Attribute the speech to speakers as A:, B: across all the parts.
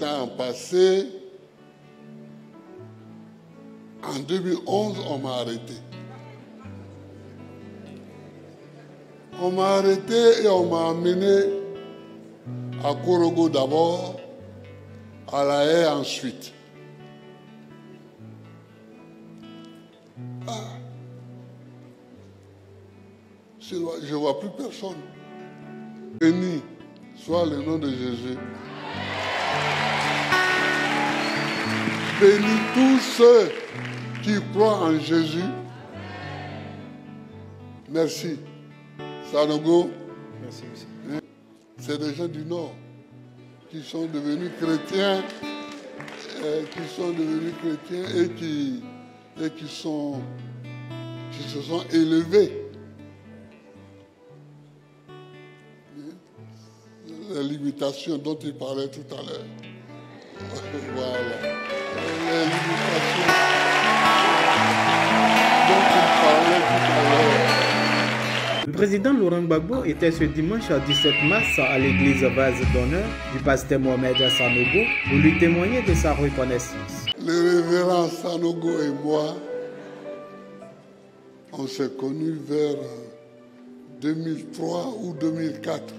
A: temps passé, en 2011, on m'a arrêté. On m'a arrêté et on m'a amené à Korogo d'abord, à La Haye ensuite. Je ne vois plus personne. Béni soit le nom de Jésus. Bénis tous ceux qui croient en Jésus. Merci. Sanogo.
B: Merci, monsieur.
A: C'est des gens du Nord qui sont devenus chrétiens, et qui se sont élevés. Les limitations dont il parlait tout à l'heure. Voilà. Les limitations dont il parlait tout à l'heure.
B: Le président Laurent Gbagbo était ce dimanche 17 mars à l'église Vase d'honneur du pasteur Mohamed Sanogo pour lui témoigner de sa reconnaissance.
A: Le révérend Sanogo et moi, on s'est connus vers 2003 ou 2004.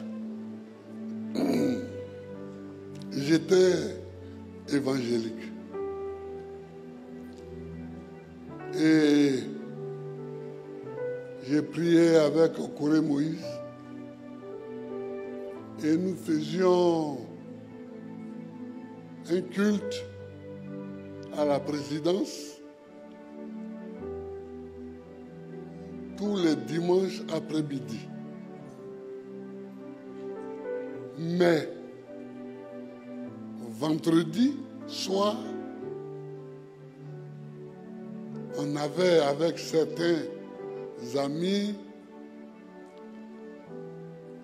A: J'étais évangélique. Et j'ai prié avec Okouré Moïse. Et nous faisions un culte à la présidence tous les dimanches après-midi. Mais vendredi soir, on avait avec certains amis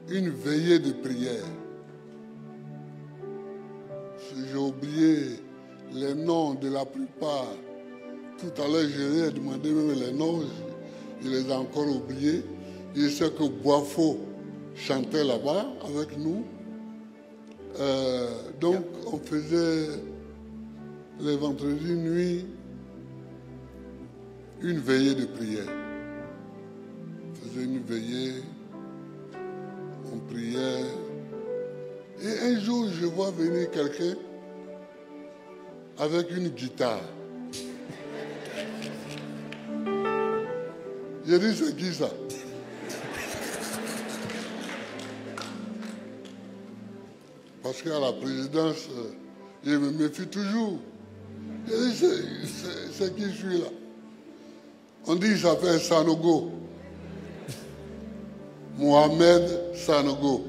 A: une veillée de prière. J'ai oublié les noms de la plupart. Tout à l'heure, je lui ai demandé même les noms, je les ai encore oubliés. Je sais que Boifo chantait là-bas avec nous. Donc, on faisait les vendredis nuit une veillée de prière. On faisait une veillée, on priait. Et un jour, je vois venir quelqu'un avec une guitare. J'ai dit, c'est qui ça? Parce qu'à la présidence, je me méfie toujours. J'ai dit, c'est qui je suis là? On dit qu'il s'appelle Sanogo. Mohamed Sanogo.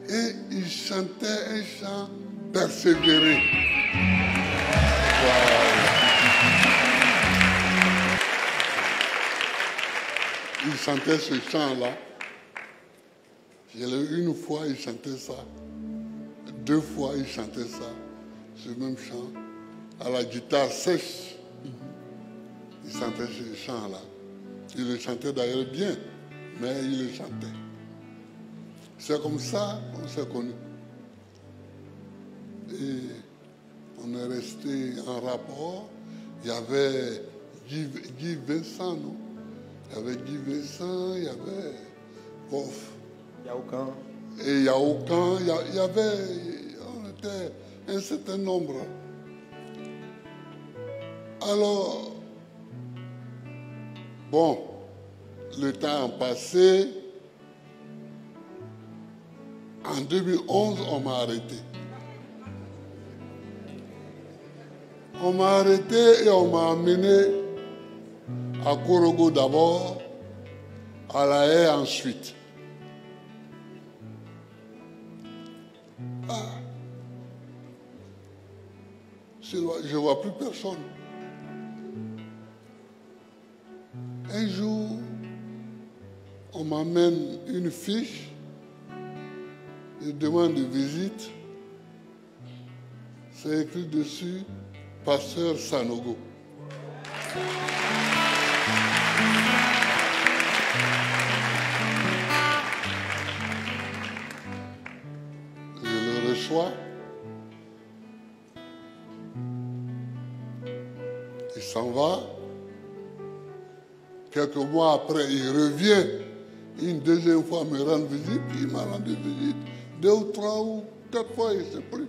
A: Et il chantait un chant persévéré. Voilà. Il chantait ce chant-là. Une fois, il chantait ça. 2 fois, il chantait ça. Ce même chant. À la guitare sèche. Il chantait ce chant-là. Il le chantait d'ailleurs bien, mais il le chantait. C'est comme ça qu'on s'est connus. Et on est resté en rapport. Il y avait Guy Vincent, non? Il y avait Guy Vincent, il y avait Pof.
B: Yaoukan.
A: Et Yaoukan, il y avait, on était un certain nombre. Alors, bon, le temps a passé. En 2011, on m'a arrêté. On m'a arrêté et on m'a amené à Korogo d'abord, à La Haye ensuite. Je ne vois plus personne. Un jour, on m'amène une fiche de demande de visite. C'est écrit dessus, Pasteur Sanogo. Je le reçois. Il s'en va. Quelques mois après, il revient une deuxième fois me rendre visite. Il m'a rendu visite 2 ou 3 ou 4 fois, je ne sais plus.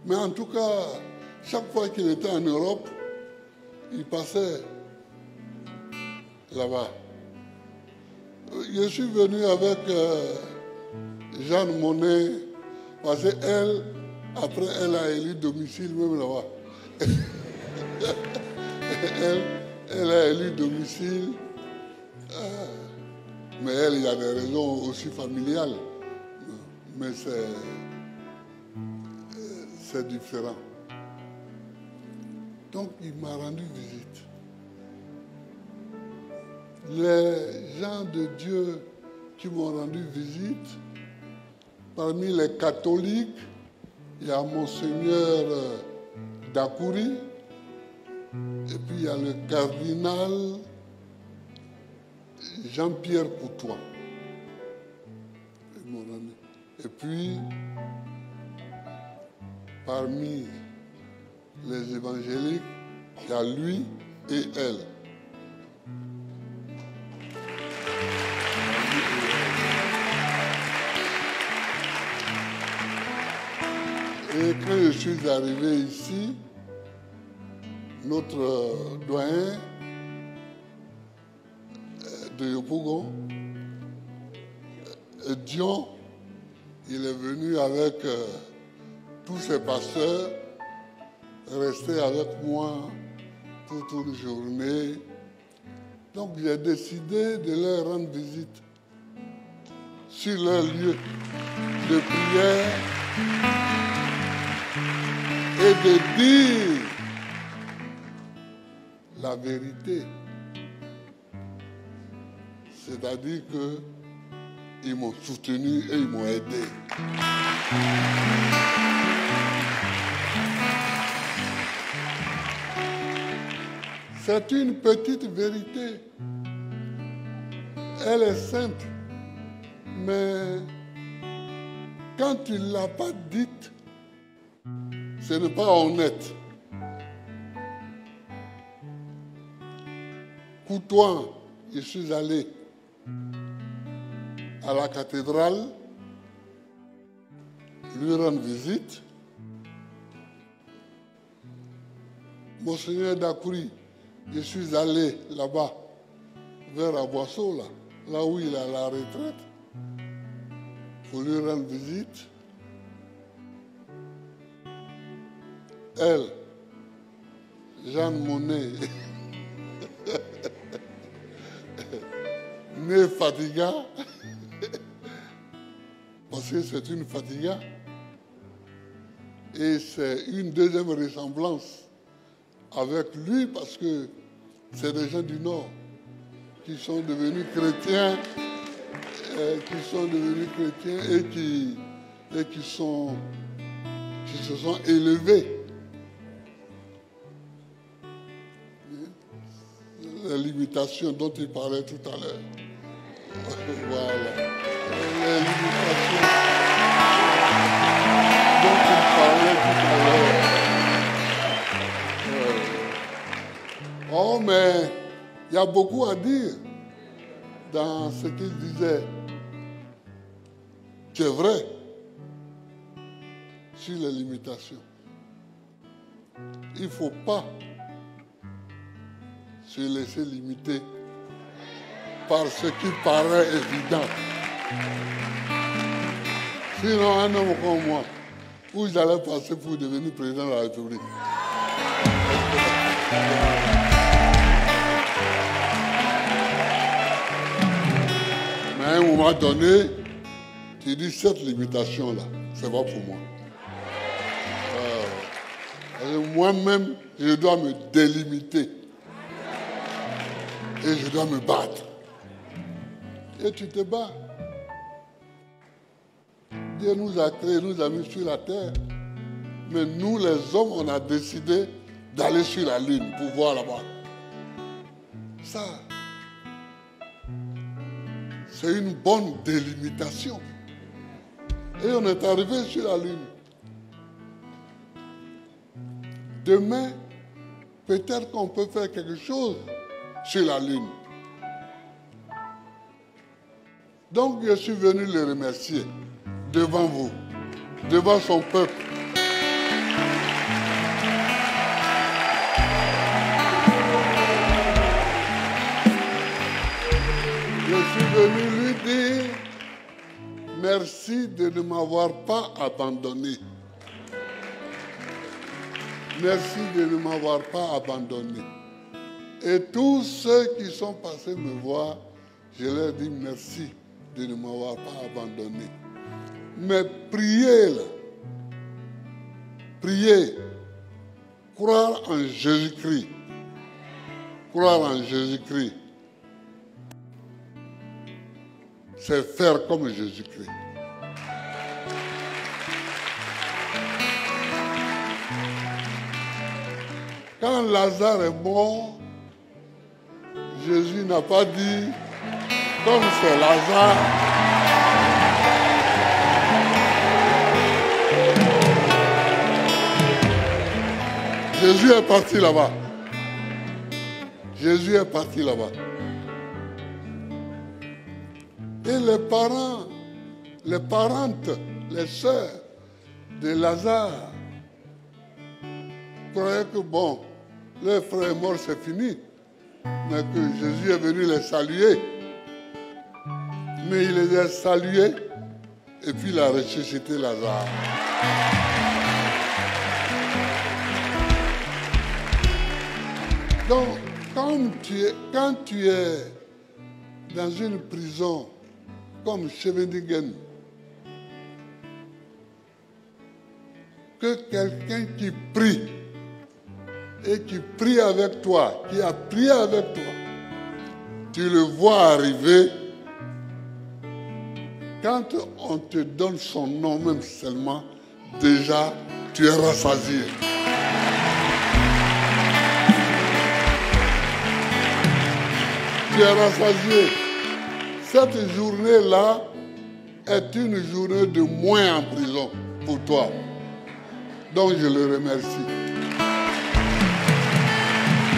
A: Mais en tout cas, chaque fois qu'il était en Europe, il passait là-bas. Je suis venu avec Jeanne Monnet, parce qu'elle, après, elle a élu domicile même là-bas. elle a élu domicile, mais elle, il y a des raisons aussi familiales. Mais c'est différent. Donc, il m'a rendu visite. Les gens de Dieu qui m'ont rendu visite, parmi les catholiques, il y a Monseigneur Dakouri, et puis il y a le cardinal Jean-Pierre Coutois. Et puis, parmi les évangéliques, il y a lui et elle. Et quand je suis arrivé ici, notre doyen de Yopougon, Dion, il est venu avec tous ses pasteurs, rester avec moi toute une journée. Donc j'ai décidé de leur rendre visite sur leur lieu de prière et de dire la vérité. C'est-à-dire qu'ils m'ont soutenu et ils m'ont aidé. C'est une petite vérité. Elle est simple. Mais quand tu ne l'as pas dite, ce n'est pas honnête. Coutois, je suis allé à la cathédrale lui rendre visite. Monseigneur Dakouri, je suis allé là-bas, vers Aboisseau, là où il est à la retraite, pour lui rendre visite. Elle, Jeanne Monnet, née Fatiga, parce que c'est une Fatiga, et c'est une deuxième ressemblance avec lui, parce que c'est des gens du Nord qui sont devenus chrétiens, et qui se sont élevés. Les limitations dont il parlait tout à l'heure. Voilà. Les limitations dont il parlait tout à l'heure. Oh, mais il y a beaucoup à dire dans ce qu'il disait. C'est vrai sur les limitations. Il ne faut pas se laisser limiter par ce qui paraît évident. Sinon, un homme comme moi, où j'allais passer pour devenir président de la République. Mais à un moment donné, tu dis cette limitation-là, c'est pas pour moi. Moi-même, je dois me délimiter. Et je dois me battre. Et tu te bats. Dieu nous a créés, nous a mis sur la terre. Mais nous, les hommes, on a décidé d'aller sur la lune pour voir là-bas. Ça, c'est une bonne délimitation. Et on est arrivé sur la lune. Demain, peut-être qu'on peut faire quelque chose sur la Lune. Donc je suis venu le remercier devant vous, devant son peuple. Je suis venu lui dire merci de ne m'avoir pas abandonné. Merci de ne m'avoir pas abandonné. Et tous ceux qui sont passés me voir, je leur dis merci de ne m'avoir pas abandonné. Mais priez là. Priez. Croire en Jésus-Christ. Croire en Jésus-Christ. C'est faire comme Jésus-Christ. Quand Lazare est mort, Jésus n'a pas dit, comme c'est Lazare, Jésus est parti là-bas. Jésus est parti là-bas. Et les parents, les parentes, les sœurs de Lazare croyaient que bon, leur frère est mort, c'est fini. Mais que Jésus est venu les saluer. Mais il les a salués et puis il a ressuscité Lazare. Donc, quand tu es dans une prison comme Scheveningen, que quelqu'un qui prie et qui prie avec toi, qui a prié avec toi, tu le vois arriver, quand on te donne son nom même seulement, déjà tu es rassasié. Tu es rassasié. Cette journée-là est une journée de moins en prison pour toi. Donc je le remercie.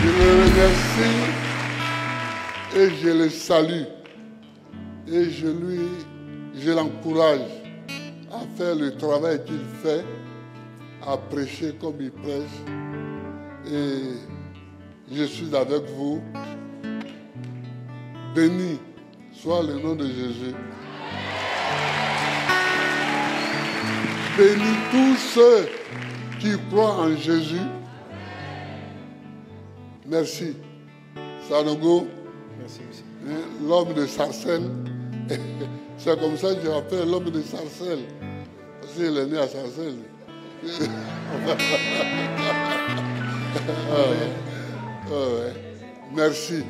A: Je le remercie et je le salue. Et je l'encourage à faire le travail qu'il fait, à prêcher comme il prêche. Et je suis avec vous. Béni soit le nom de Jésus. Bénis tous ceux qui croient en Jésus. Merci. Sanogo.
B: Merci, monsieur.
A: L'homme de Sarcelles. C'est comme ça que je l'appelle l'homme de Sarcelles. Parce qu'il est né à Sarcelles. Ouais. Merci.